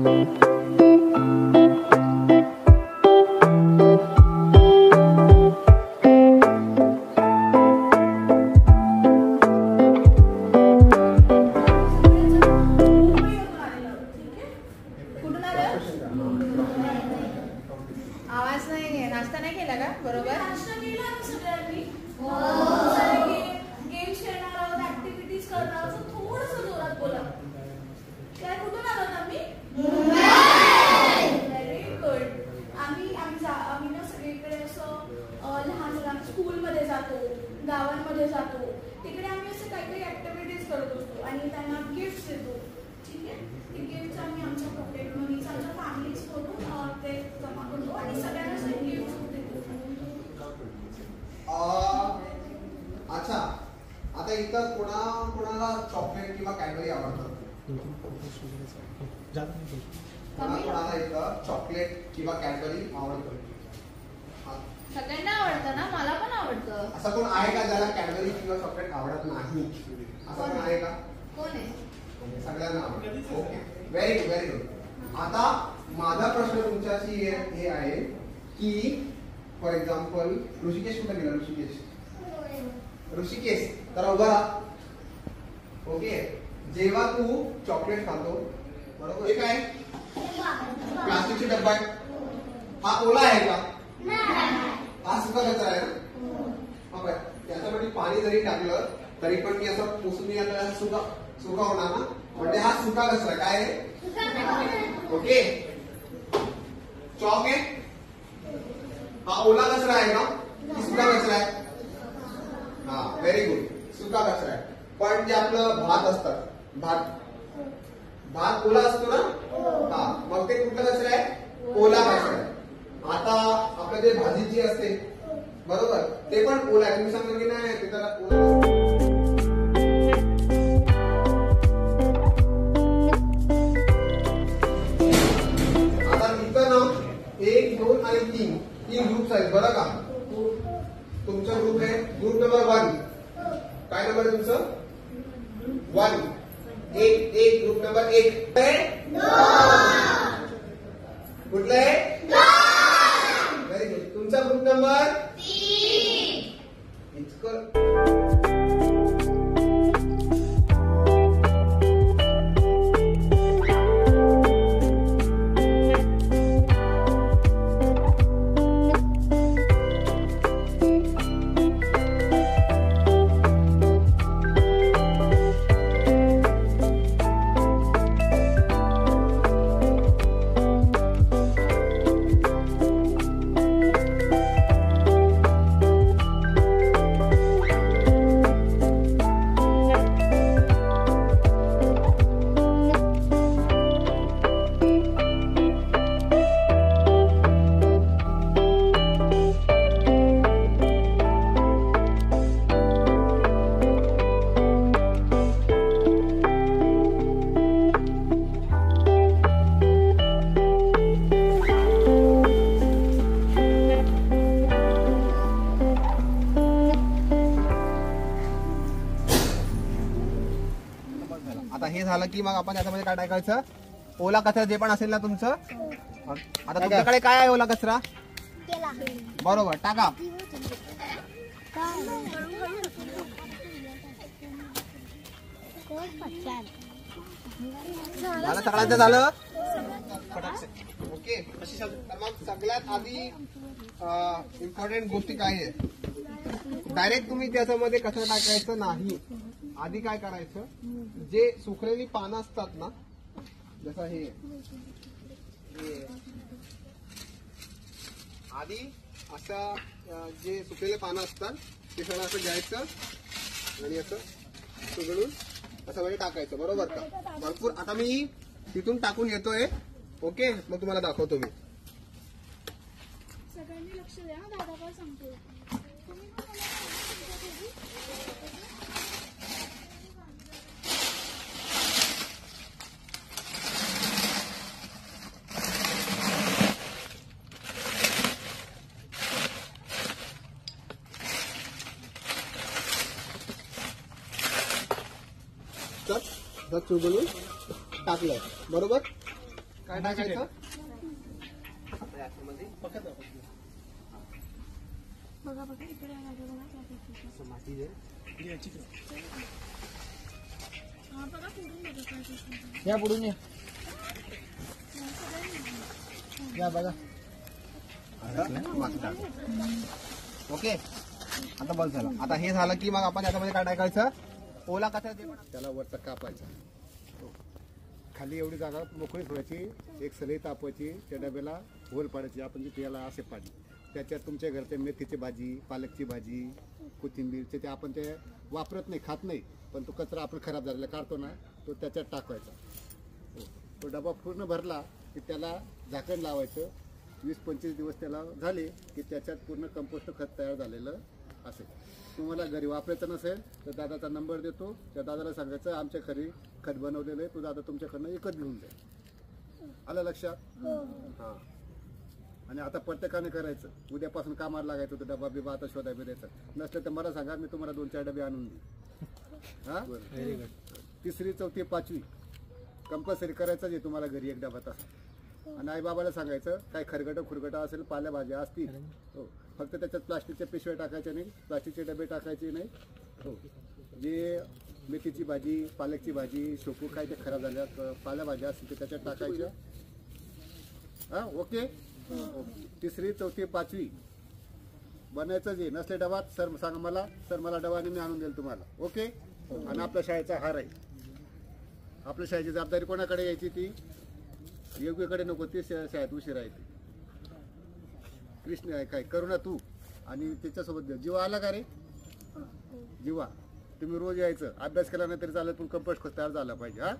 आवाज नाही, नाश्ता नाही केला का? बरोबर नाश्ता केला सगळ्यांनी. गेम्स खेळणार आहोत, ऍक्टिव्हिटीज करणार आहोत. थोडंसं जोरात बोला. काय कुठून आलोत आम्ही? Very good. आम्ही ना सगळीकडे असं लहान लहान स्कूलमध्ये जातो, गावांमध्ये जातो. तिकडे आम्ही असं काहीतरी ऍक्टिव्हिटीज करत असतो आणि त्यांना गिफ्ट्स देतो. ठीक आहे, ते गिफ्ट्स आम्ही आमच्या पॉकेट मनी, आमच्या फॅमिलीज मधून ते जमा करतो आणि सगळ्यांना गिफ्ट देतो. अच्छा, आता इथं कोणाला चॉकलेट किंवा कॅडबरी आवडतं? कोणाला इथं चॉकलेट किंवा कॅडबरी आवडतं? सगळ्यांना आवडतं ना? मला पण आवडतं. असं कोण आहे का ज्याला कॅडबरी किंवा चॉकलेट आवडत नाही? असं कोण आहे का? कोण आहे? सगळ्यांना आवडतं. Okay, very good, very good. आता माझा प्रश्न तुमच्याशी हे आहे की फॉर एक्झाम्पल ऋषिकेश कुठे गेला? ऋषिकेश तर उभा राहा. ओके, जेव्हा तू चॉकलेट खातो बरोबर, हे काय प्लास्टिकची डब्बा आहे, हा ओला आहे का? हा सुका कचरा आहे ना? त्याच्यामध्ये पाणी जरी टाकलं तरी पण मी असं पुसून सुका होणार ना, म्हणजे हा सुका कचरा काय आहे? ओके, चॉक आहे, हा ओला कचरा आहे का की सुका कचरा आहे? हा, व्हेरी गुड, सुका कचरा आहे. पण जे आपलं भात असतात, भात ओला असतो ना, हा, मग ते कुठला कचरा आहे? ओला कचरा आहे. आता आपलं जे भाजी असते बरोबर, ते पण ओला आहे. तुम्ही सांगा की नाही ते त्याला ओला. आता इथं ना 1, 2 आणि 3 ग्रुप्स आहेत बरं का? तुमचा ग्रुप आहे ग्रुप नंबर 1. काय नंबर आहे तुमचं? 1. एक ग्रुप नंबर 1 कुठलं आहे? Very good. तुमचा ग्रुप नंबर 3. आता हे झालं की मग आपण याच्यामध्ये काय टाकायचं? ओला कचरा जे पण असेल ना तुमचं. आता तुमच्याकडे काय आहे ओला कचरा? बरोबर, टाका. झालं, सगळ्यांचं झालं. ओके, तर मग सगळ्यात आधी इम्पॉर्टंट गोष्टी काय आहे? डायरेक्ट तुम्ही त्याच्यामध्ये कचरा टाकायचं नाही. आधी काय करायचं? जे सुकलेली पानं असतात ना, जसं हे आधी असं जे सुकलेले पानं असतात ते सगळं असं घ्यायचं आणि असं सुगडून असं म्हणजे टाकायचं. बरोबर का? भरपूर. आता मी तिथून टाकून येतोय. ओके, मग तुम्हाला दाखवतो मी. सगळ्यांनी लक्ष द्या, दादा काय सांगतो. चुरगुळून टाकलं बरोबर. काय टाकायचं याच्यामध्ये बघा बघा इकडे असं माती दे. हा बघा पुढून बघा काय दिसतं. या पुढून या बघा. ओके आता बस झालं. आता हे झालं की मग आपण याच्यामध्ये काय टाकायचं ओला कचरा त्याला वरचा कापायचा, खाली एवढी जागा मोकळी ठेवायची, एक सलई तापवायची, त्या डब्याला होल पाडायची. आपण जिथे याला असे पाडली त्याच्यात तुमच्या घरच्या मेथीची भाजी, पालकची भाजी, कोथिंबीरचे ते आपण ते वापरत नाही, खात नाही, पण तो कचरा आपण खराब झालेला काढतो ना, तो त्याच्यात टाकायचा. तो डबा पूर्ण भरला की त्याला झाकण लावायचं. 20-25 दिवस त्याला झाले की त्याच्यात पूर्ण कंपोस्ट खत तयार झालेलं असेल. तुम्हाला घरी वापरायचं नसेल तर दादाचा नंबर देतो, त्या दादाला सांगायचं आमच्या घरी खत बनवलेलं आहे, तो दादा तुमच्याकडनं एकच घेऊन जाईल. आलं लक्षात? हां. आणि आता प्रत्येकाने करायचं, उद्यापासून कामाला लागायचं होतं, डबा बिबा आता शोधा द्यायचं नसलं तर मला सांगा, मी तुम्हाला 2-4 डबे आणून देईन. हां, व्हेरी गुड. 3री, 4थी, 5वी कंपल्सरी करायचं आहे तुम्हाला घरी एक डबा तसा. आणि आई बाबाला सांगायचं काय खरगटं खुरगटं असेल, पालेभाज्या असतील हो, फक्त त्याच्यात प्लास्टिकच्या पिशव्या टाकायच्या नाही, प्लास्टिकचे डबे टाकायचे नाही हो. जे मेथीची भाजी, पालकची भाजी, शेपू काय ते खराब झाल्या पालेभाज्या असतील ते त्याच्यात टाकायच्या. हां, ओके. 3री, 4थी, 5वी बनायचं जे नसले डबात सर सांगा मला, सर मला डबाने मी आणून देईल तुम्हाला. ओके. आणि आपल्या शाळेचा हार आहे, आपल्या शाळेची जबाबदारी कोणाकडे यायची, ती योग्यकडे नको, ती शाळेत उशीर आहे ती. कृष्ण आहे काय करू ना तू, आणि त्याच्यासोबत जीवा आला का रे, जीवा तुम्ही रोज यायचं, अभ्यास केला नाही तरी चालेल, पण कंपोस्ट खत तयार झाला पाहिजे. हा